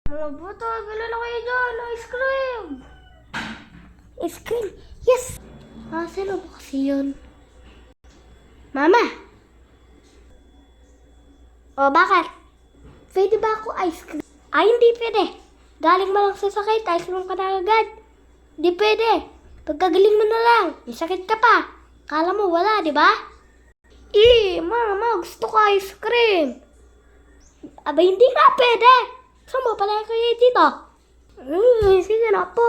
Mga bata, bilala kayo dyan. Ice cream. Ice cream? Yes! Sino ba kasi yun? Mama! O, bakit? Pwede ba ako ice cream? Ay, hindi pwede. Galing mo lang sa sakit, ice cream ka na agad. Hindi pwede. Pagkagaling mo na lang, may sakit ka pa. Kala mo wala, di ba? Mama, gusto ko ice cream. Aba, hindi nga pwede. Saan mo pala kayo dito? Sige na po.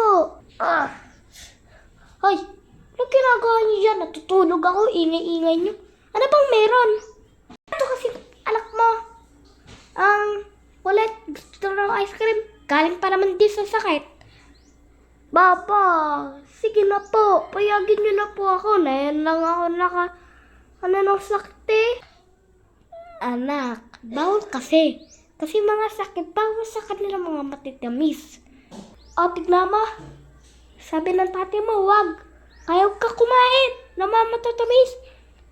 Hoy, anong ginagawa niyo dyan? Natutulog ako, ingay-ingay niyo. Ano bang meron? Ito kasi anak mo. Kulit, gusto ng ice cream. Galing pa naman din sa sakit. Baba, sige na po. Payagin niyo na po ako. Nayan lang ako ng sakit eh. Anak, bawal kasi. Kasi mga sakit, bawal sa kanila mga matitamis. O, tignan mo. Sabi ng tatay mo, wag. Kaya huwag ka kumain na mga matatamis.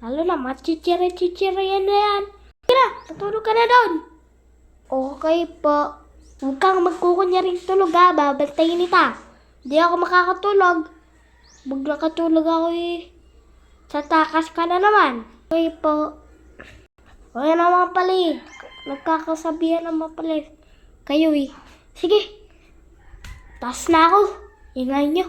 Lalo na machichira-chichira yan na yan. Kira, natulog ka na doon. Okay po. Huwag kang magkukunyaring tulog ha. Babantayin kita. Hindi ako makakatulog. Pag nakatulog ako eh. Sa takas ka na naman. Okay po. O yan naman pala eh. Nagkakasabihan naman pala eh. Kayo eh. Sige. Taas na ako. Ingay nyo.